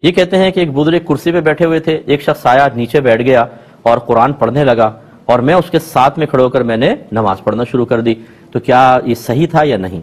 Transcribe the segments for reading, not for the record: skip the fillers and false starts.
یہ کہتے ہیں کہ ایک بزرگ کرسی پہ بیٹھے ہوئے تھے، ایک شخص آیا نیچے بیٹھ گیا اور قرآن پڑھنے لگا اور میں اس کے ساتھ میں کھڑے ہو کر میں نے نماز پڑھنا شروع کر دی، تو کیا یہ صحیح تھا یا نہیں؟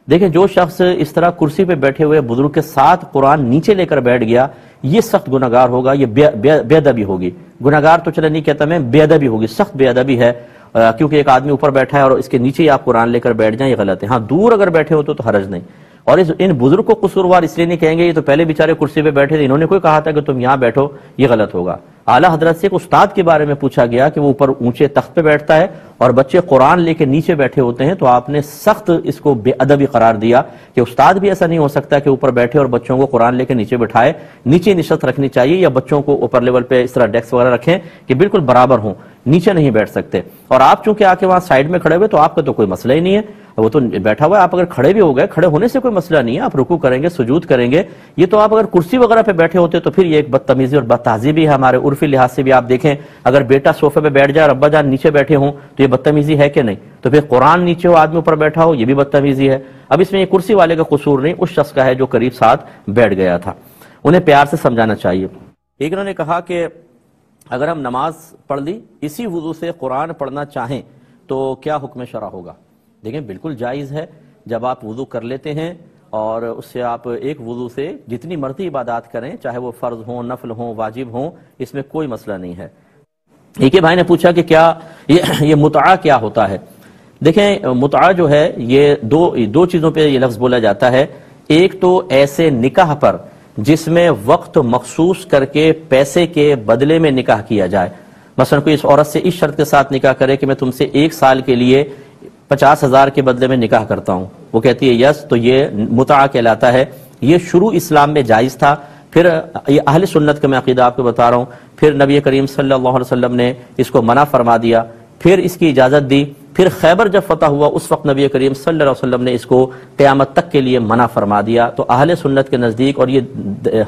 دیکھیں، جو شخص اس طرح کرسی پہ بیٹھے ہوئے بزرگ کے ساتھ قرآن نیچے لے کر بیٹھ گیا، یہ سخت گناہگار ہوگا، یہ بے ادبی ہوگی۔ گناہگار تو چلے نہیں کہتا میں، بے ادبی ہوگی، سخت بے ادبی ہے، کیونکہ ایک آدمی اوپر بیٹھا ہے اور اس کے نیچے ہی آپ قرآن لے کر بیٹھ جائیں، یہ غلط ہے۔ ہاں، دور اگر بیٹھے ہو تو حرج نہیں۔ اور ان بزرگ کو قصوروار اس لیے نہیں کہیں گے، یہ تو پہلے بیچارے کرسی پہ بیٹھے تھے، انہوں نے کوئی کہا تھا کہ تم یہاں بیٹھو، یہ غلط ہوگا۔ اعلیٰ حضرت سے ایک استاد کے بارے میں پوچھا گیا کہ وہ اوپر اونچے تخت پہ بیٹھتا ہے اور بچے قرآن لے کے نیچے بیٹھے ہوتے ہیں، تو آپ نے سخت اس کو بے ادبی قرار دیا کہ استاد بھی ایسا نہیں ہو سکتا کہ اوپر بیٹھے اور بچوں کو قرآن لے کے نیچے بٹھائے، نیچے نشست رکھنی چاہیے، یا بچوں کو اوپر لیول پہ اس طرح ڈیسک وغیرہ رکھیں کہ بالکل برابر ہوں، نیچے نہیں بیٹھ سکتے۔ اور آپ چونکہ آ کے وہاں سائیڈ میں کھڑے ہوئے تو آپ کا تو کوئی مسئلہ ہی نہیں ہے، وہ تو بیٹھا ہوا ہے، آپ اگر کھڑے بھی ہو گئے، کھڑے ہونے سے کوئی مسئلہ نہیں ہے، آپ رکوع کریں گے، سجود کریں گے۔ یہ تو آپ اگر کرسی وغیرہ پہ بیٹھے ہوتے تو پھر یہ ایک بدتمیزی اور بدتہذیبی ہے، ہمارے عرفی لحاظ سے بھی آپ دیکھیں، اگر بیٹا صوفے پہ بیٹھ جائے اور ابا جان نیچے بیٹھے ہوں تو یہ بدتمیزی ہے کہ نہیں؟ تو پھر قرآن نیچے ہو، آدمی اوپر بیٹھا ہو، یہ بھی بدتمیزی ہے۔ اب اس میں یہ کرسی والے کا قصور نہیں، اس شخص کا ہے جو قریب ساتھ بیٹھ گیا تھا، انہیں پیار سے سمجھانا چاہیے۔ ایک انہوں نے کہا کہ اگر ہم نماز پڑھ لی اسی وضو سے قرآن پڑھنا چاہیں تو کیا حکم شرع ہوگا؟ دیکھیں، بالکل جائز ہے، جب آپ وضو کر لیتے ہیں اور اس سے آپ ایک وضو سے جتنی مرضی عبادات کریں، چاہے وہ فرض ہوں، نفل ہوں، واجب ہوں، اس میں کوئی مسئلہ نہیں ہے۔ ایک بھائی نے پوچھا کہ کیا یہ متعہ کیا ہوتا ہے؟ دیکھیں، متعہ جو ہے یہ دو چیزوں پہ یہ لفظ بولا جاتا ہے۔ ایک تو ایسے نکاح پر جس میں وقت مخصوص کر کے پیسے کے بدلے میں نکاح کیا جائے، مثلا کوئی اس عورت سے اس شرط کے ساتھ نکاح کرے کہ میں تم سے 1 سال کے لیے 50,000 کے بدلے میں نکاح کرتا ہوں، وہ کہتی ہے یس، تو یہ متعہ کہلاتا ہے۔ یہ شروع اسلام میں جائز تھا، پھر یہ اہل سنت کا میں عقیدہ آپ کو بتا رہا ہوں، پھر نبی کریم صلی اللہ علیہ وسلم نے اس کو منع فرما دیا، پھر اس کی اجازت دی، پھر خیبر جب فتح ہوا اس وقت نبی کریم صلی اللہ علیہ وسلم نے اس کو قیامت تک کے لیے منع فرما دیا۔ تو اہل سنت کے نزدیک، اور یہ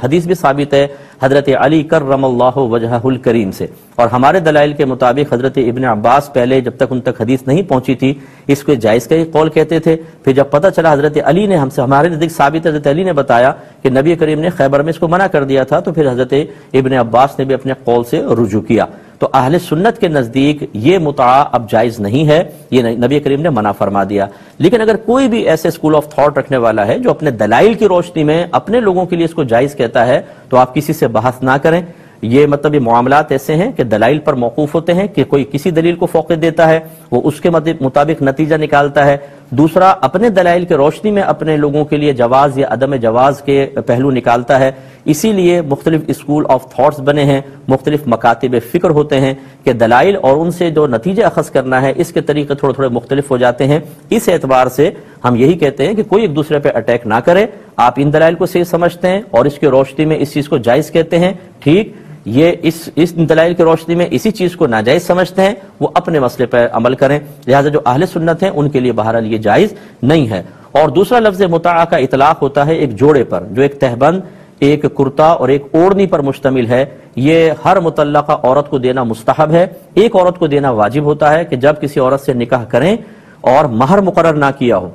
حدیث بھی ثابت ہے حضرت علی کرم اللہ وجہہ الکریم سے، اور ہمارے دلائل کے مطابق حضرت ابن عباس پہلے جب تک ان تک حدیث نہیں پہنچی تھی اس کو جائز کا ہی قول کہتے تھے، پھر جب پتہ چلا حضرت علی نے ہمارے نزدیک ثابت ہے، حضرت علی نے بتایا کہ نبی کریم نے خیبر میں اس کو منع کر دیا تھا، تو پھر حضرت ابن عباس نے بھی اپنے قول سے رجوع کیا۔ تو اہل سنت کے نزدیک یہ متعہ اب جائز نہیں ہے، یہ نبی کریم نے منع فرما دیا۔ لیکن اگر کوئی بھی ایسے اسکول آف تھاٹ رکھنے والا ہے جو اپنے دلائل کی روشنی میں اپنے لوگوں کے لیے اس کو جائز کہتا ہے تو آپ کسی سے بحث نہ کریں۔ یہ مطلب یہ معاملات ایسے ہیں کہ دلائل پر موقوف ہوتے ہیں، کہ کوئی کسی دلیل کو فوقیت دیتا ہے، وہ اس کے مطابق نتیجہ نکالتا ہے، دوسرا اپنے دلائل کے روشنی میں اپنے لوگوں کے لیے جواز یا عدم جواز کے پہلو نکالتا ہے۔ اسی لیے مختلف اسکول آف تھاٹس بنے ہیں، مختلف مکاتب فکر ہوتے ہیں کہ دلائل اور ان سے جو نتیجہ اخذ کرنا ہے اس کے طریقے تھوڑے مختلف ہو جاتے ہیں۔ اس اعتبار سے ہم یہی کہتے ہیں کہ کوئی ایک دوسرے پہ اٹیک نہ کرے، آپ ان دلائل کو صحیح سمجھتے ہیں اور اس کی روشنی میں اس چیز کو جائز کہتے ہیں، ٹھیک، یہ اس دلائل کی روشنی میں اسی چیز کو ناجائز سمجھتے ہیں، وہ اپنے مسئلے پر عمل کریں۔ لہذا جو اہل سنت ہیں ان کے لیے بہرحال یہ جائز نہیں ہے۔ اور دوسرا لفظ متعہ کا اطلاق ہوتا ہے ایک جوڑے پر جو ایک تہبند، ایک کرتا اور ایک اوڑھنی پر مشتمل ہے۔ یہ ہر مطلقہ عورت کو دینا مستحب ہے، ایک عورت کو دینا واجب ہوتا ہے کہ جب کسی عورت سے نکاح کریں اور مہر مقرر نہ کیا ہو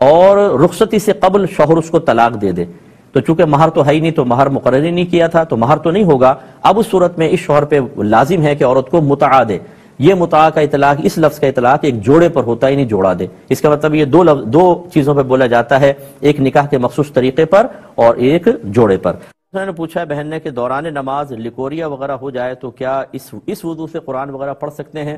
اور رخصتی سے قبل شوہر اس کو طلاق دے دے، تو چونکہ مہر تو ہے ہی نہیں تو مہر مقرر ہی نہیں کیا تھا تو مہر تو نہیں ہوگا، اب اس صورت میں اس شوہر پہ لازم ہے کہ عورت کو متعہ دے۔ یہ متعہ کا اطلاق، اس لفظ کا اطلاق ایک جوڑے پر ہوتا ہی نہیں، جوڑا دے، اس کا مطلب یہ دو چیزوں پہ بولا جاتا ہے، ایک نکاح کے مخصوص طریقے پر اور ایک جوڑے پر۔ انہوں نے پوچھا بہن نے کہ دوران نماز لکوریا وغیرہ ہو جائے تو کیا اس وضو سے قرآن وغیرہ پڑھ سکتے ہیں؟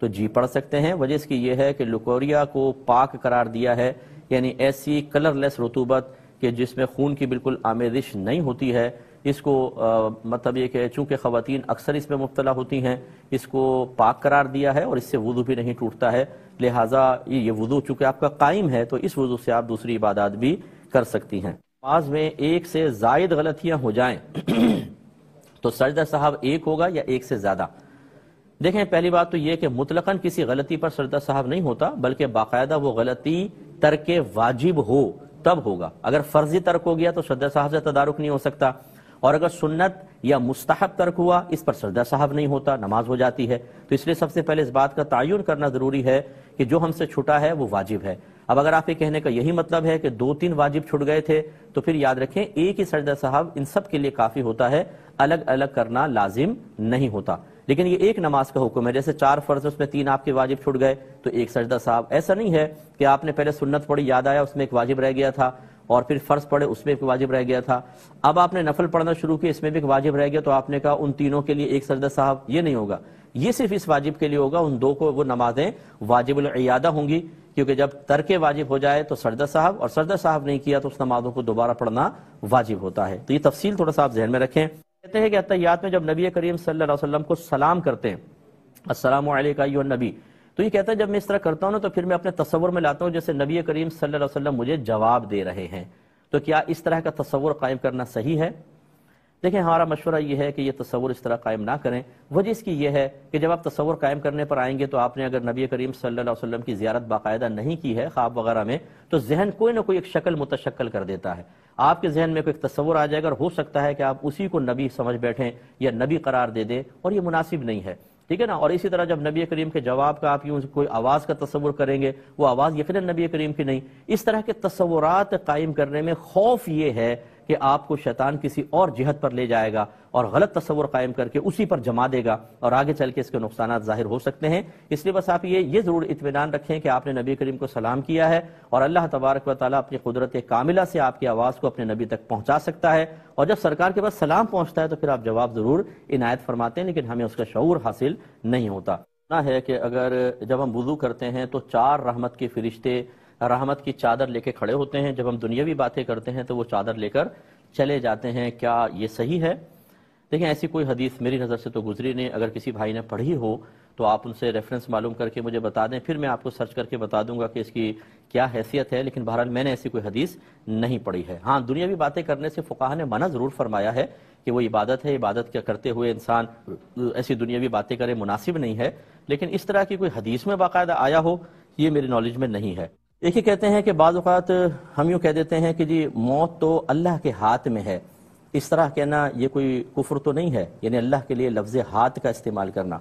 تو جی پڑھ سکتے ہیں۔ وجہ اس کی یہ ہے کہ لکوریا کو پاک قرار دیا ہے، یعنی ایسی کلر لیس رطوبت کہ جس میں خون کی بالکل آمیزش نہیں ہوتی ہے، اس کو مطلب یہ کہ چونکہ خواتین اکثر اس میں مبتلا ہوتی ہیں، اس کو پاک قرار دیا ہے اور اس سے وضو بھی نہیں ٹوٹتا ہے، لہٰذا یہ وضو چونکہ آپ کا قائم ہے تو اس وضو سے آپ دوسری عبادات بھی کر سکتی ہیں۔ نماز میں ایک سے زائد غلطیاں ہو جائیں تو سجدہ سہو ایک ہوگا یا ایک سے زیادہ؟ دیکھیں، پہلی بات تو یہ کہ مطلقاً کسی غلطی پر سجدہ سہو نہیں ہوتا، بلکہ باقاعدہ وہ غلطی ترک واجب ہو تب ہوگا۔ اگر فرضی ترک ہو گیا تو سجدہ سہو سے تدارک نہیں ہو سکتا، اور اگر سنت یا مستحب ترک ہوا اس پر سجدہ سہو نہیں ہوتا، نماز ہو جاتی ہے۔ تو اس لیے سب سے پہلے اس بات کا تعین کرنا ضروری ہے کہ جو ہم سے چھوٹا ہے وہ واجب ہے۔ اب اگر آپ کے کہنے کا یہی مطلب ہے کہ 2-3 واجب چھٹ گئے تھے تو پھر یاد رکھیں ایک ہی سجدہ صاحب ان سب کے لیے کافی ہوتا ہے، الگ الگ کرنا لازم نہیں ہوتا۔ لیکن یہ ایک نماز کا حکم ہے، جیسے 4 فرض اس میں 3 آپ کے واجب چھٹ گئے تو ایک سجدہ صاحب۔ ایسا نہیں ہے کہ آپ نے پہلے سنت پڑھی، یاد آیا اس میں ایک واجب رہ گیا تھا، اور پھر فرض پڑھے اس میں ایک واجب رہ گیا تھا، اب آپ نے نفل پڑھنا شروع کیا، اس میں بھی ایک واجب رہ گیا تو آپ نے کہا ان تینوں کے لیے ایک سجدہ صاحب۔ یہ نہیں ہوگا، یہ صرف اس واجب کے لیے ہوگا، ان 2 کو وہ نمازیں واجب العیادہ ہوں گی، کیونکہ جب ترک واجب ہو جائے تو سجدہ صاحب، اور سجدہ صاحب نہیں کیا تو اس نمازوں کو دوبارہ پڑھنا واجب ہوتا ہے۔ تو یہ تفصیل تھوڑا سا آپ ذہن میں رکھیں۔ کہتے ہیں کہ اتحیات میں جب نبی کریم صلی اللہ علیہ وسلم کو سلام کرتے ہیں، السلام علیکم ایھا النبی، تو یہ کہتا ہے جب میں اس طرح کرتا ہوں نا تو پھر میں اپنے تصور میں لاتا ہوں جیسے نبی کریم صلی اللہ علیہ وسلم مجھے جواب دے رہے ہیں۔ تو کیا اس طرح کا تصور قائم کرنا صحیح ہے؟ دیکھیں ہمارا مشورہ یہ ہے کہ یہ تصور اس طرح قائم نہ کریں۔ وجہ اس کی یہ ہے کہ جب آپ تصور قائم کرنے پر آئیں گے تو آپ نے اگر نبی کریم صلی اللہ علیہ وسلم کی زیارت باقاعدہ نہیں کی ہے خواب وغیرہ میں، تو ذہن کوئی نہ کوئی ایک شکل متشکل کر دیتا ہے، آپ کے ذہن میں کوئی ایک تصور آ جائے گا، اور ہو سکتا ہے کہ آپ اسی کو نبی سمجھ بیٹھیں یا نبی قرار دے دیں، اور یہ مناسب نہیں ہے، ٹھیک ہے نا۔ اور اسی طرح جب نبی کریم کے جواب کا آپ یوں کوئی آواز کا تصور کریں گے، وہ آواز یقیناً نبی کریم کی نہیں۔ اس طرح کے تصورات قائم کرنے میں خوف یہ ہے کہ آپ کو شیطان کسی اور جہت پر لے جائے گا اور غلط تصور قائم کر کے اسی پر جما دے گا، اور آگے چل کے اس کے نقصانات ظاہر ہو سکتے ہیں۔ اس لیے بس آپ یہ ضرور اطمینان رکھیں کہ آپ نے نبی کریم کو سلام کیا ہے، اور اللہ تبارک و تعالیٰ اپنی قدرت کاملہ سے آپ کی آواز کو اپنے نبی تک پہنچا سکتا ہے، اور جب سرکار کے پاس سلام پہنچتا ہے تو پھر آپ جواب ضرور عنایت فرماتے ہیں، لیکن ہمیں اس کا شعور حاصل نہیں ہوتا۔ ہے کہ اگر جب ہم وضو کرتے ہیں تو 4 رحمت کے فرشتے رحمت کی چادر لے کے کھڑے ہوتے ہیں، جب ہم دنیاوی باتیں کرتے ہیں تو وہ چادر لے کر چلے جاتے ہیں، کیا یہ صحیح ہے؟ دیکھیں ایسی کوئی حدیث میری نظر سے تو گزری نہیں، اگر کسی بھائی نے پڑھی ہو تو آپ ان سے ریفرنس معلوم کر کے مجھے بتا دیں، پھر میں آپ کو سرچ کر کے بتا دوں گا کہ اس کی کیا حیثیت ہے، لیکن بہرحال میں نے ایسی کوئی حدیث نہیں پڑھی ہے۔ ہاں دنیاوی باتیں کرنے سے فقہا نے منع ضرور فرمایا ہے کہ وہ عبادت ہے، عبادت کیا کرتے ہوئے انسان ایسی دنیاوی باتیں کرے مناسب نہیں ہے، لیکن اس طرح کی کوئی حدیث میں باقاعدہ آیا ہو یہ میری نالج میں نہیں ہے۔ دیکھیے کہتے ہیں کہ بعض اوقات ہم یوں کہہ دیتے ہیں کہ جی موت تو اللہ کے ہاتھ میں ہے، اس طرح کہنا یہ کوئی کفر تو نہیں ہے، یعنی اللہ کے لیے لفظ ہاتھ کا استعمال کرنا؟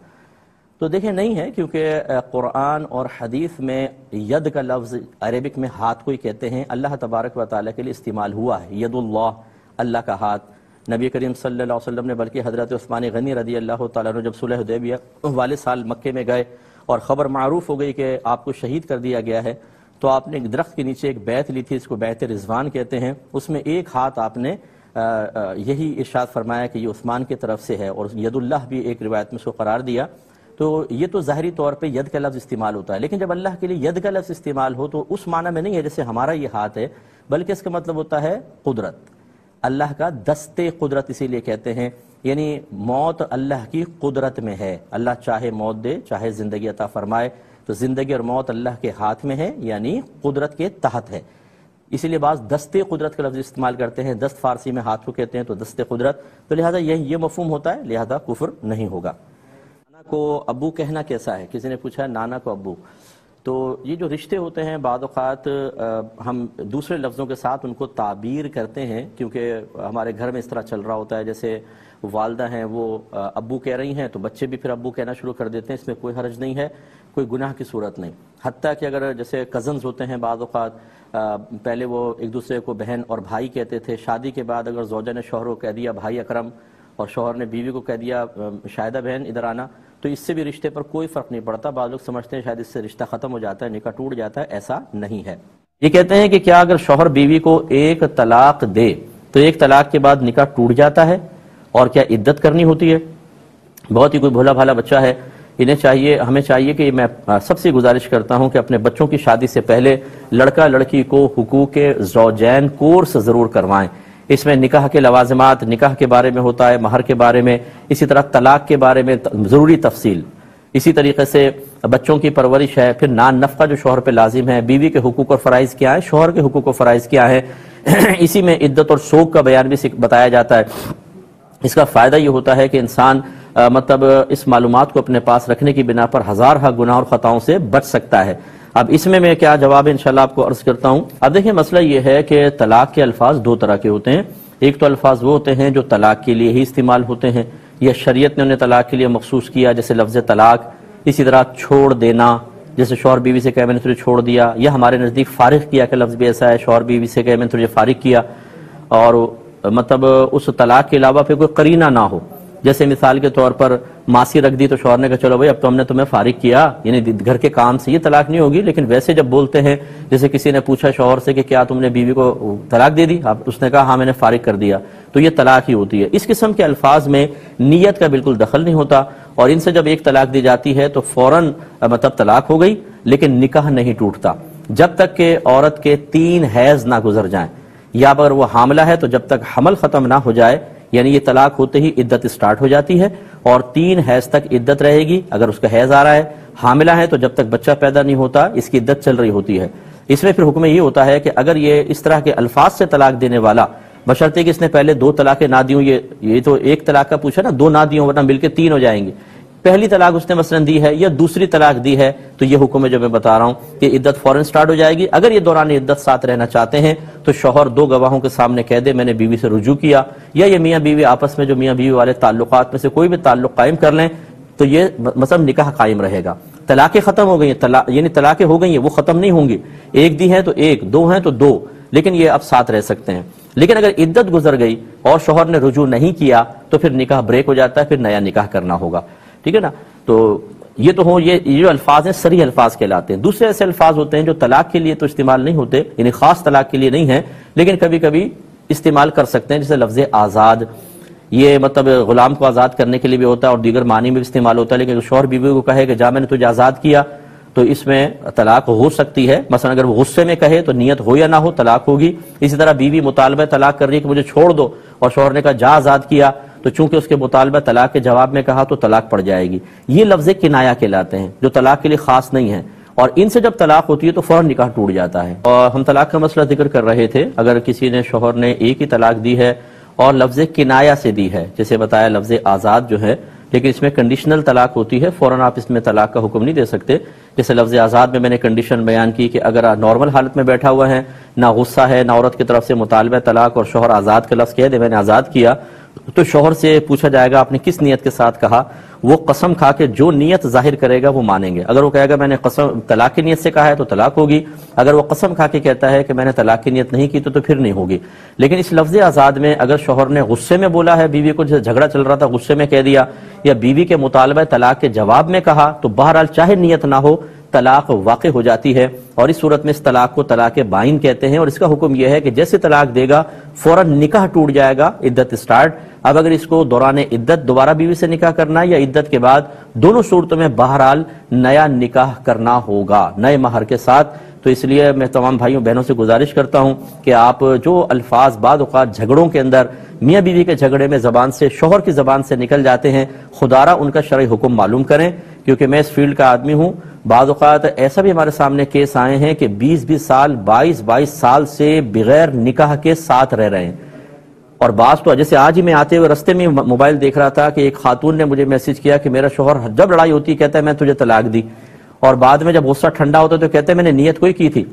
تو دیکھیں نہیں ہے، کیونکہ قرآن اور حدیث میں ید کا لفظ عربک میں ہاتھ کو ہی کہتے ہیں، اللہ تبارک و تعالیٰ کے لیے استعمال ہوا ہے، ید اللہ، اللہ کا ہاتھ۔ نبی کریم صلی اللہ علیہ وسلم نے بلکہ حضرت عثمان غنی رضی اللہ تعالیٰ عنہ جب صلح حدیبیہ والے سال مکے میں گئے اور خبر معروف ہو گئی کہ آپ کو شہید کر دیا گیا ہے، تو آپ نے ایک درخت کے نیچے ایک بیعت لی تھی، اس کو بیعت رضوان کہتے ہیں، اس میں ایک ہاتھ آپ نے یہی ارشاد فرمایا کہ یہ عثمان کی طرف سے ہے، اور ید اللہ بھی ایک روایت میں اس کو قرار دیا۔ تو یہ تو ظاہری طور پہ ید کا لفظ استعمال ہوتا ہے، لیکن جب اللہ کے لیے ید کا لفظ استعمال ہو تو اس معنی میں نہیں ہے جیسے ہمارا یہ ہاتھ ہے، بلکہ اس کا مطلب ہوتا ہے قدرت، اللہ کا دست قدرت، اسی لیے کہتے ہیں یعنی موت اللہ کی قدرت میں ہے، اللہ چاہے موت دے چاہے زندگی عطا فرمائے، تو زندگی اور موت اللہ کے ہاتھ میں ہے، یعنی قدرت کے تحت ہے۔ اسی لیے بعض دست قدرت کا لفظ استعمال کرتے ہیں، دست فارسی میں ہاتھ کو کہتے ہیں، تو دست قدرت، تو لہذا یہ مفہوم ہوتا ہے، لہذا کفر نہیں ہوگا۔ نانا کو ابو کہنا کیسا ہے؟ کسی نے پوچھا نانا کو ابو، تو یہ جو رشتے ہوتے ہیں بعض اوقات ہم دوسرے لفظوں کے ساتھ ان کو تعبیر کرتے ہیں، کیونکہ ہمارے گھر میں اس طرح چل رہا ہوتا ہے، جیسے والدہ ہیں وہ ابو کہہ رہی ہیں تو بچے بھی پھر ابو کہنا شروع کر دیتے ہیں، اس میں کوئی حرج نہیں ہے، کوئی گناہ کی صورت نہیں۔ حتیٰ کہ اگر جیسے کزنز ہوتے ہیں بعض اوقات پہلے وہ ایک دوسرے کو بہن اور بھائی کہتے تھے، شادی کے بعد اگر زوجہ نے شوہر کو کہہ دیا بھائی اکرم اور شوہر نے بیوی کو کہہ دیا شاہدہ بہن ادھر آنا، تو اس سے بھی رشتے پر کوئی فرق نہیں پڑتا۔ بعض لوگ سمجھتے ہیں شاید اس سے رشتہ ختم ہو جاتا ہے، نکاح ٹوٹ جاتا ہے، ایسا نہیں ہے۔ یہ کہتے ہیں کہ کیا اگر شوہر بیوی کو ایک طلاق دے تو ایک طلاق کے بعد نکاح ٹوٹ جاتا ہے، اور کیا عدت کرنی ہوتی ہے؟ بہت ہی کوئی بھولا بھالا بچہ ہے، ہمیں چاہیے کہ میں سب سے گزارش کرتا ہوں کہ اپنے بچوں کی شادی سے پہلے لڑکا لڑکی کو حقوق زوجین کورس ضرور کروائیں۔ اس میں نکاح کے لوازمات، نکاح کے بارے میں ہوتا ہے، مہر کے بارے میں، اسی طرح طلاق کے بارے میں ضروری تفصیل، اسی طریقے سے بچوں کی پرورش ہے، پھر نان نفقہ جو شوہر پہ لازم ہے، بیوی کے حقوق اور فرائض کیا ہیں، شوہر کے حقوق و فرائض کیا ہیں، اسی میں عدت اور سوگ کا بیان بھی بتایا جاتا ہے۔ اس کا فائدہ یہ ہوتا ہے کہ انسان مطلب اس معلومات کو اپنے پاس رکھنے کی بنا پر ہزارہ گناہ اور خطاؤں سے بچ سکتا ہے۔ اب اس میں کیا جواب انشاءاللہ آپ کو عرض کرتا ہوں۔ اب دیکھیں مسئلہ یہ ہے کہ طلاق کے الفاظ 2 طرح کے ہوتے ہیں، ایک تو الفاظ وہ ہوتے ہیں جو طلاق کے لیے ہی استعمال ہوتے ہیں، یا شریعت نے انہیں طلاق کے لیے مخصوص کیا، جیسے لفظ طلاق، اسی طرح چھوڑ دینا، جیسے شوہر بیوی سے کہے میں نے تجھے چھوڑ دیا، یا ہمارے نزدیک فارغ کیا کا لفظ بھی ایسا ہے، شوہر بیوی سے کہے میں نے تجھے فارغ کیا، اور مطلب اس طلاق کے علاوہ پھر کوئی قرینہ نہ ہو، جیسے مثال کے طور پر ماسی رکھ دی تو شوہر نے کہا چلو بھائی اب تو ہم نے تمہیں فارغ کیا، یعنی گھر کے کام سے، یہ طلاق نہیں ہوگی، لیکن ویسے جب بولتے ہیں، جیسے کسی نے پوچھا شوہر سے کہ کیا تم نے بیوی کو طلاق دے دی، اس نے کہا ہاں میں نے فارغ کر دیا، تو یہ طلاق ہی ہوتی ہے۔ اس قسم کے الفاظ میں نیت کا بالکل دخل نہیں ہوتا، اور ان سے جب ایک طلاق دی جاتی ہے تو فوراً مطلب طلاق ہو گئی، لیکن نکاح نہیں ٹوٹتا جب تک کہ عورت کے 3 حیض نہ گزر جائیں، یا اگر وہ حاملہ ہے تو جب تک حمل ختم نہ ہو جائے، یعنی یہ طلاق ہوتے ہی عدت سٹارٹ ہو جاتی ہے، اور 3 حیض تک عدت رہے گی۔ اگر اس کا حیض آ رہا ہے، حاملہ ہے، تو جب تک بچہ پیدا نہیں ہوتا اس کی عدت چل رہی ہوتی ہے۔ اس میں پھر حکم یہ ہوتا ہے کہ اگر یہ اس طرح کے الفاظ سے طلاق دینے والا، بشرطے کہ اس نے پہلے 2 طلاقیں نہ دی ہوں، یہ تو ایک طلاق کا پوچھا نا، 2 نہ دی ہوں ورنہ مل کے 3 ہو جائیں گے، پہلی طلاق اس نے مثلاً دی ہے یا دوسری طلاق دی ہے، تو یہ حکم ہے جو میں بتا رہا ہوں کہ عدت فوراً سٹارٹ ہو جائے گی۔ اگر یہ دوران عدت ساتھ رہنا چاہتے ہیں تو شوہر 2 گواہوں کے سامنے کہہ دے میں نے بیوی سے رجوع کیا، یا یہ میاں بیوی آپس میں جو میاں بیوی والے تعلقات میں سے کوئی بھی تعلق قائم کر لیں، تو یہ مثلا نکاح قائم رہے گا۔ طلاقیں ختم ہو گئی ہیں، یعنی طلاقیں ہو گئی ہیں، وہ ختم نہیں ہوں گی، 1 دی ہے تو 1، 2 ہیں تو 2، لیکن یہ اب ساتھ رہ سکتے ہیں۔ لیکن اگر عدت گزر گئی اور شوہر نے رجوع نہیں کیا تو پھر نکاح بریک ہو جاتا ہے، پھر نیا نکاح کرنا ہوگا، ٹھیک ہے نا۔ تو یہ تو ہوں، یہ جو الفاظ ہیں صریح الفاظ کہلاتے ہیں۔ دوسرے ایسے الفاظ ہوتے ہیں جو طلاق کے لیے تو استعمال نہیں ہوتے، یعنی خاص طلاق کے لیے نہیں ہیں، لیکن کبھی کبھی استعمال کر سکتے ہیں، جیسے لفظ آزاد، یہ مطلب غلام کو آزاد کرنے کے لیے بھی ہوتا ہے اور دیگر معنی میں بھی استعمال ہوتا ہے، لیکن اگر شوہر بیوی کو کہے کہ جا میں نے تجھے آزاد کیا تو اس میں طلاق ہو سکتی ہے۔ مثلا اگر وہ غصے میں کہے تو نیت ہو یا نہ ہو طلاق ہوگی۔ اسی طرح بیوی مطالبہ طلاق کر رہی ہے کہ مجھے چھوڑ دو، اور شوہر نے کہا جا آزاد کیا، تو چونکہ اس کے مطالبہ طلاق کے جواب میں کہا تو طلاق پڑ جائے گی۔ یہ لفظ کنایہ کہلاتے ہیں جو طلاق کے لیے خاص نہیں ہیں، اور ان سے جب طلاق ہوتی ہے تو فوراً نکاح ٹوٹ جاتا ہے۔ اور ہم طلاق کا مسئلہ ذکر کر رہے تھے، اگر کسی نے شوہر نے ایک ہی طلاق دی ہے اور لفظ کنایہ سے دی ہے، جیسے بتایا لفظ آزاد جو ہے، لیکن اس میں کنڈیشنل طلاق ہوتی ہے، فوراً آپ اس میں طلاق کا حکم نہیں دے سکتے۔ جیسے لفظ آزاد میں نے کنڈیشن بیان کی کہ اگر نارمل حالت میں بیٹھا ہوا ہے، نہ غصہ ہے، نہ عورت کی طرف سے مطالبہ طلاق، اور شوہر آزاد کا لفظ کہہ دے میں نے آزاد کیا، تو شوہر سے پوچھا جائے گا آپ نے کس نیت کے ساتھ کہا، وہ قسم کھا کے جو نیت ظاہر کرے گا وہ مانیں گے۔ اگر وہ کہے گا میں نے قسم طلاق کی نیت سے کہا ہے تو طلاق ہوگی، اگر وہ قسم کھا کے کہتا ہے کہ میں نے طلاق کی نیت نہیں کی تو پھر نہیں ہوگی۔ لیکن اس لفظ آزاد میں اگر شوہر نے غصے میں بولا ہے، بیوی کو جیسے جھگڑا چل رہا تھا غصے میں کہہ دیا، یا بیوی کے مطالبہ طلاق کے جواب میں کہا، تو بہرحال چاہے نیت نہ ہو طلاق واقع ہو جاتی ہے، اور اس صورت میں اس طلاق کو طلاق بائن کہتے ہیں، اور اس کا حکم یہ ہے کہ جیسے طلاق دے گا فوراً نکاح ٹوٹ جائے گا، عدت سٹارٹ۔ اب اگر اس کو دوران عدت دوبارہ بیوی سے نکاح کرنا ہے یا عدت کے بعد، دونوں صورتوں میں بہرحال نیا نکاح کرنا ہوگا نئے مہر کے ساتھ۔ تو اس لیے میں تمام بھائیوں بہنوں سے گزارش کرتا ہوں کہ آپ جو الفاظ بعض اوقات جھگڑوں کے اندر، میاں بیوی کے جھگڑے میں زبان سے، شوہر کی زبان سے نکل جاتے ہیں، خدا را ان کا شرعی حکم معلوم کریں، کیونکہ میں اس فیلڈ کا آدمی ہوں۔ بعض اوقات ایسا بھی ہمارے سامنے کیس آئے ہیں کہ 20 سال 22 سال سے بغیر نکاح کے ساتھ رہ رہے ہیں، اور بعض تو جیسے آج ہی میں آتے ہوئے رستے میں موبائل دیکھ رہا تھا کہ ایک خاتون نے مجھے میسج کیا کہ میرا شوہر جب لڑائی ہوتی ہے کہتا ہے میں تجھے طلاق دی، اور بعد میں جب غصہ ٹھنڈا ہوتا ہے تو کہتے ہیں میں نے نیت کوئی کی تھی۔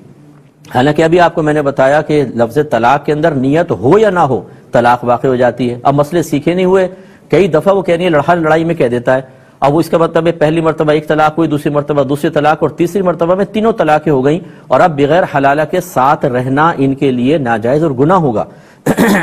حالانکہ ابھی آپ کو میں نے بتایا کہ لفظ طلاق کے اندر نیت ہو یا نہ ہو طلاق واقع ہو جاتی ہے۔ اب مسئلے سیکھے نہیں ہوئے، کئی دفعہ وہ کہہ رہی ہے لڑائی میں کہہ دیتا ہے، اب وہ اس کا مطلب ہے پہلی مرتبہ 1 طلاق ہوئی، دوسری مرتبہ دوسری طلاق، اور تیسری مرتبہ میں 3 طلاقیں ہو گئیں، اور اب بغیر حلالہ کے ساتھ رہنا ان کے لیے ناجائز اور گناہ ہوگا۔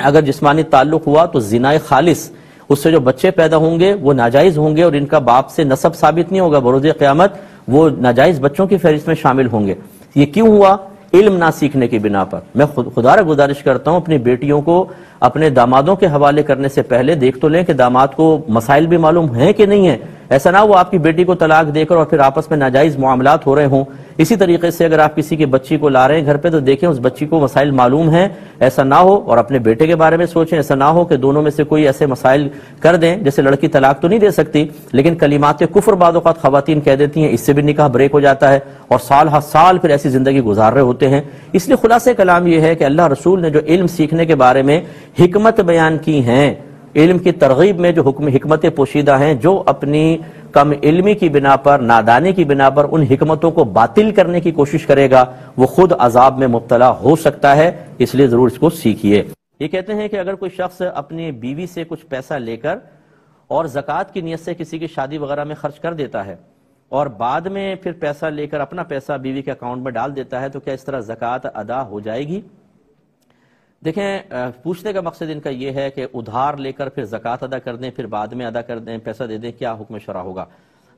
اگر جسمانی تعلق ہوا تو زنا خالص، اس سے جو بچے پیدا ہوں گے وہ ناجائز ہوں گے، اور ان کا باپ سے نسب ثابت نہیں ہوگا، بروز قیامت وہ ناجائز بچوں کی فہرست میں شامل ہوں گے۔ یہ کیوں ہوا؟ علم نہ سیکھنے کی بنا پر۔ میں خدا را گزارش کرتا ہوں اپنی بیٹیوں کو اپنے دامادوں کے حوالے کرنے سے پہلے دیکھ تو لیں کہ داماد کو مسائل بھی معلوم ہیں کہ نہیں ہیں، ایسا نہ وہ آپ کی بیٹی کو طلاق دے کر اور پھر آپس میں ناجائز معاملات ہو رہے ہوں۔ اسی طریقے سے اگر آپ کسی کی بچی کو لا رہے ہیں گھر پہ تو دیکھیں اس بچی کو مسائل معلوم ہیں، ایسا نہ ہو، اور اپنے بیٹے کے بارے میں سوچیں، ایسا نہ ہو کہ دونوں میں سے کوئی ایسے مسائل کر دیں، جیسے لڑکی طلاق تو نہیں دے سکتی لیکن کلمات کفر بعض اوقات خواتین کہہ دیتی ہیں، اس سے بھی نکاح بریک ہو جاتا ہے، اور سال ہر سال پھر ایسی زندگی گزار رہے ہوتے ہیں۔ اس لیے خلاصہ کلام یہ ہے کہ اللہ رسول نے جو علم سیکھنے کے بارے میں حکمت بیان کی ہیں، علم کی ترغیب میں جو حکمتیں پوشیدہ ہیں، جو اپنی کم علمی کی بنا پر، نادانی کی بنا پر ان حکمتوں کو باطل کرنے کی کوشش کرے گا، وہ خود عذاب میں مبتلا ہو سکتا ہے، اس لیے ضرور اس کو سیکھیے۔ یہ کہتے ہیں کہ اگر کوئی شخص اپنی بیوی سے کچھ پیسہ لے کر اور زکوٰۃ کی نیت سے کسی کی شادی وغیرہ میں خرچ کر دیتا ہے، اور بعد میں پھر پیسہ لے کر اپنا پیسہ بیوی کے اکاؤنٹ میں ڈال دیتا ہے، تو کیا اس طرح زکوٰۃ ادا ہو جائے گی؟ دیکھیں، پوچھنے کا مقصد ان کا یہ ہے کہ ادھار لے کر پھر زکوٰۃ ادا کر دیں، پھر بعد میں ادا کر دیں، پیسہ دے دیں، کیا حکم شرع ہوگا؟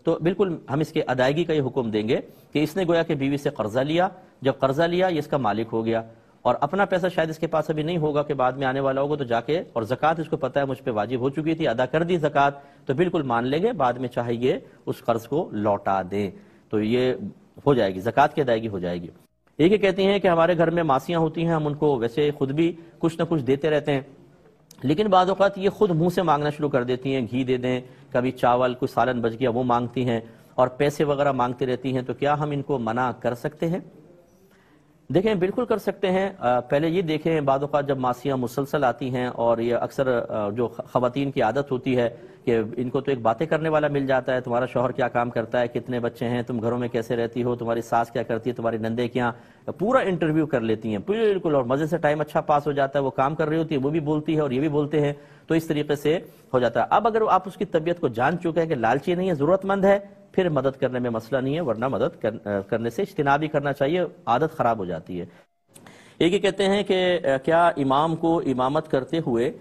تو بالکل ہم اس کے ادائیگی کا یہ حکم دیں گے کہ اس نے گویا کہ بیوی سے قرضہ لیا، جب قرضہ لیا یہ اس کا مالک ہو گیا، اور اپنا پیسہ شاید اس کے پاس ابھی نہیں ہوگا کہ بعد میں آنے والا ہوگا، تو جا کے اور زکوٰۃ اس کو پتہ ہے مجھ پہ واجب ہو چکی تھی، ادا کر دی زکوٰۃ، تو بالکل مان لیں گے، بعد میں چاہے یہ اس قرض کو لوٹا دیں، تو یہ ہو جائے گی، زکوٰۃ کی ادائیگی ہو جائے گی۔ یہ کہتی ہیں کہ ہمارے گھر میں ماسیاں ہوتی ہیں، ہم ان کو ویسے خود بھی کچھ نہ کچھ دیتے رہتے ہیں، لیکن بعض اوقات یہ خود منہ سے مانگنا شروع کر دیتی ہیں، گھی دے دیں، کبھی چاول، کوئی سالن بچ گیا وہ مانگتی ہیں، اور پیسے وغیرہ مانگتی رہتی ہیں، تو کیا ہم ان کو منع کر سکتے ہیں؟ دیکھیں، بالکل کر سکتے ہیں۔ پہلے یہ دیکھیں، بعض اوقات جب ماسیاں مسلسل آتی ہیں، اور یہ اکثر جو خواتین کی عادت ہوتی ہے کہ ان کو تو ایک باتیں کرنے والا مل جاتا ہے، تمہارا شوہر کیا کام کرتا ہے، کتنے بچے ہیں، تم گھروں میں کیسے رہتی ہو، تمہاری ساس کیا کرتی ہے، تمہاری نندے کیا، پورا انٹرویو کر لیتی ہیں بالکل، اور مزے سے ٹائم اچھا پاس ہو جاتا ہے، وہ کام کر رہی ہوتی ہے، وہ بھی بولتی ہے اور یہ بھی بولتے ہیں، تو اس طریقے سے ہو جاتا ہے۔ اب اگر آپ اس کی طبیعت کو جان چکے ہیں کہ لالچی نہیں ہے، ضرورت مند ہے، پھر مدد کرنے میں مسئلہ نہیں ہے، ورنہ مدد کرنے سے اجتناب ہی کرنا چاہیے، عادت خراب ہو جاتی ہے۔ ایک یہ کہتے ہیں کہ کیا امام کو امامت کرتے ہوئے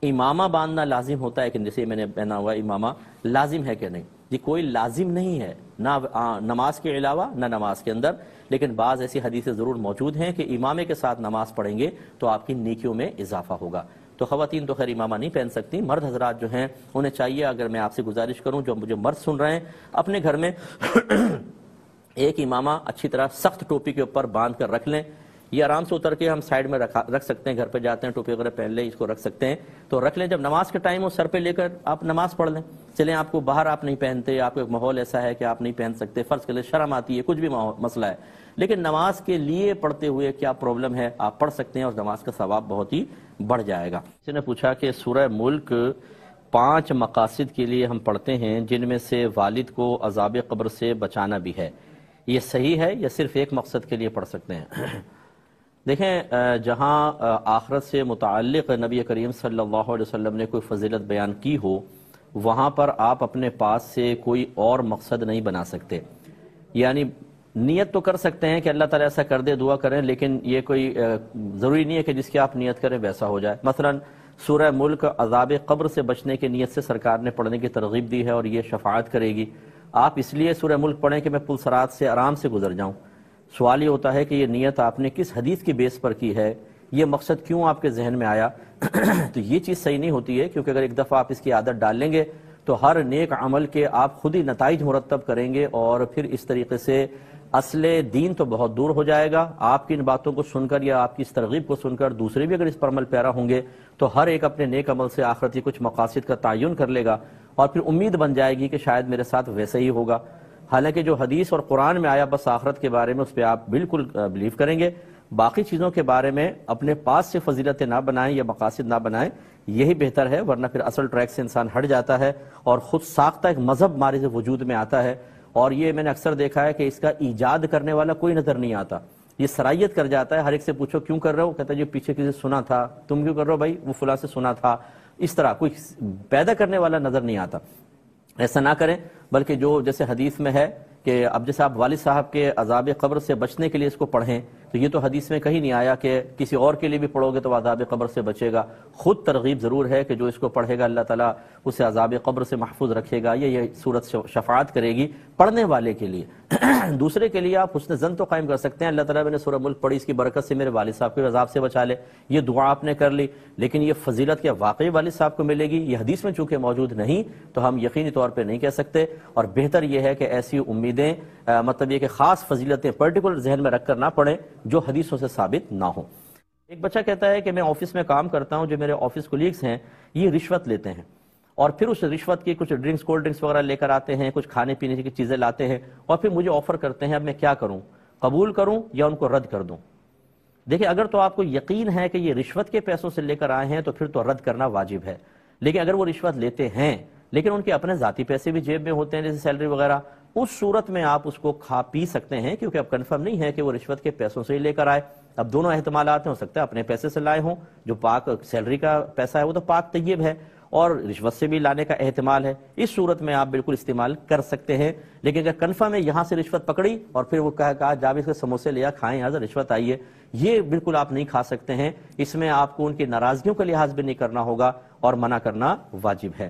امامہ باندھنا لازم ہوتا ہے کہ جیسے میں نے پہنا ہوا امامہ لازم ہے کہ نہیں؟ جی کوئی لازم نہیں ہے، نہ نماز کے علاوہ نہ نماز کے اندر، لیکن بعض ایسی حدیثیں ضرور موجود ہیں کہ امامے کے ساتھ نماز پڑھیں گے تو آپ کی نیکیوں میں اضافہ ہوگا۔ تو خواتین تو خیر امامہ نہیں پہن سکتی، مرد حضرات جو ہیں انہیں چاہیے، اگر میں آپ سے گزارش کروں جو مجھے مرد سن رہے ہیں، اپنے گھر میں ایک امامہ اچھی طرح سخت ٹوپی کے اوپر باندھ کر رکھ لیں، یہ آرام سے اتر کے ہم سائیڈ میں رکھ سکتے ہیں، گھر پہ جاتے ہیں ٹوپی وغیرہ پہن لیں، اس کو رکھ سکتے ہیں، تو رکھ لیں، جب نماز کے ٹائم ہو سر پہ لے کر آپ نماز پڑھ لیں۔ چلیں آپ کو باہر آپ نہیں پہنتے، آپ کو ایک ماحول ایسا ہے کہ آپ نہیں پہن سکتے، فرض کر لیں شرم آتی ہے، کچھ بھی مسئلہ ہے، لیکن نماز کے لیے پڑھتے ہوئے کیا پرابلم ہے؟ آپ پڑھ سکتے ہیں اور نماز کا ثواب بہت ہی بڑھ جائے گا۔ کسی نے پوچھا کہ سورہ ملک 5 مقاصد کے لیے ہم پڑھتے ہیں، جن میں سے والد کو عذاب قبر سے بچانا بھی ہے، یہ صحیح ہے یا صرف ایک مقصد کے لیے پڑھ سکتے ہیں؟ دیکھیں، جہاں آخرت سے متعلق نبی کریم صلی اللہ علیہ وسلم نے کوئی فضیلت بیان کی ہو، وہاں پر آپ اپنے پاس سے کوئی اور مقصد نہیں بنا سکتے، یعنی نیت تو کر سکتے ہیں کہ اللہ تعالیٰ ایسا کر دے، دعا کریں، لیکن یہ کوئی ضروری نہیں ہے کہ جس کی آپ نیت کریں ویسا ہو جائے۔ مثلا سورہ ملک عذاب قبر سے بچنے کی نیت سے سرکار نے پڑھنے کی ترغیب دی ہے، اور یہ شفاعت کرے گی۔ آپ اس لیے سورہ ملک پڑھیں کہ میں پل صراط سے آرام سے گزر جاؤں، سوال یہ ہوتا ہے کہ یہ نیت آپ نے کس حدیث کی بیس پر کی ہے، یہ مقصد کیوں آپ کے ذہن میں آیا؟ تو یہ چیز صحیح نہیں ہوتی ہے، کیونکہ اگر ایک دفعہ آپ اس کی عادت ڈال لیں گے تو ہر نیک عمل کے آپ خود ہی نتائج مرتب کریں گے، اور پھر اس طریقے سے اصل دین تو بہت دور ہو جائے گا۔ آپ کی ان باتوں کو سن کر یا آپ کی اس ترغیب کو سن کر دوسرے بھی اگر اس پر عمل پیرا ہوں گے تو ہر ایک اپنے نیک عمل سے آخرتی کچھ مقاصد کا تعین کر لے گا، اور پھر امید بن جائے گی کہ شاید میرے ساتھ ویسا ہی ہوگا۔ حالانکہ جو حدیث اور قرآن میں آیا بس آخرت کے بارے میں، اس پہ آپ بالکل بلیو کریں گے، باقی چیزوں کے بارے میں اپنے پاس سے فضیلتیں نہ بنائیں یا مقاصد نہ بنائیں، یہی بہتر ہے، ورنہ پھر اصل ٹریک سے انسان ہٹ جاتا ہے اور خود ساختہ ایک مذہب مارز وجود میں آتا ہے، اور یہ میں نے اکثر دیکھا ہے کہ اس کا ایجاد کرنے والا کوئی نظر نہیں آتا، یہ سرائیت کر جاتا ہے، ہر ایک سے پوچھو کیوں کر رہے ہو، کہتا ہے جی پیچھے کسی سنا تھا، تم کیوں کر رہے ہو بھائی، وہ فلاں سے سنا تھا، اس طرح کوئی پیدا کرنے والا نظر نہیں آتا۔ ایسا نہ کریں، بلکہ جو جیسے حدیث میں ہے کہ اب جیسے آپ والد صاحب کے عذاب قبر سے بچنے کے لیے اس کو پڑھیں، تو یہ تو حدیث میں کہیں نہیں آیا کہ کسی اور کے لیے بھی پڑھو گے تو عذاب قبر سے بچے گا، خود ترغیب ضرور ہے کہ جو اس کو پڑھے گا اللہ تعالیٰ اسے عذاب قبر سے محفوظ رکھے گا، یہ صورت شفاعت کرے گی پڑھنے والے کے لیے۔ دوسرے کے لیے آپ حسن ظن تو قائم کر سکتے ہیں، اللہ تعالیٰ میں نے سورہ ملک پڑھی، اس کی برکت سے میرے والد صاحب کو عذاب سے بچا لے، یہ دعا آپ نے کر لی، لیکن یہ فضیلت کیا واقعی والد صاحب کو ملے گی؟ یہ حدیث میں چونکہ موجود نہیں تو ہم یقینی طور پہ نہیں کہہ سکتے، اور بہتر یہ ہے کہ ایسی امیدیں مطلب یہ کہ خاص فضیلتیں پرٹیکولر ذہن میں رکھ کر نہ پڑھیں جو حدیثوں سے ثابت نہ ہوں۔ ایک بچہ کہتا ہے کہ میں آفس میں کام کرتا ہوں، جو میرے آفس کولیگز ہیں یہ رشوت لیتے ہیں، اور پھر اس رشوت کی کچھ ڈرنکس کولڈ ڈرنکس وغیرہ لے کر آتے ہیں، کچھ کھانے پینے کی چیزیں لاتے ہیں، اور پھر مجھے آفر کرتے ہیں، اب میں کیا کروں، قبول کروں یا ان کو رد کر دوں؟ دیکھیں، اگر تو آپ کو یقین ہے کہ یہ رشوت کے پیسوں سے لے کر آئے ہیں تو پھر تو رد کرنا واجب ہے، لیکن اگر وہ رشوت لیتے ہیں لیکن ان کے اپنے ذاتی پیسے بھی جیب میں ہوتے ہیں جیسے سیلری وغیرہ، اس صورت میں آپ اس کو کھا پی سکتے ہیں، کیونکہ اب کنفرم نہیں ہے کہ وہ رشوت کے پیسوں سے ہی لے کر آئے۔ اب دونوں احتمالات ہو سکتا ہے اپنے پیسے سے لائے ہوں، جو پاک سیلری کا پیسہ ہے وہ تو پاک طیب ہے، اور رشوت سے بھی لانے کا احتمال ہے، اس صورت میں آپ بالکل استعمال کر سکتے ہیں۔ لیکن اگر کنفرم ہے یہاں سے رشوت پکڑی اور پھر وہ کہا جاب اس کے سموسے لیا کھائیں یہاں سے رشوت آئی ہے، یہ بالکل آپ نہیں کھا سکتے ہیں۔ اس میں آپ کو ان کی ناراضگیوں کا لحاظ بھی نہیں کرنا ہوگا اور منع کرنا واجب ہے۔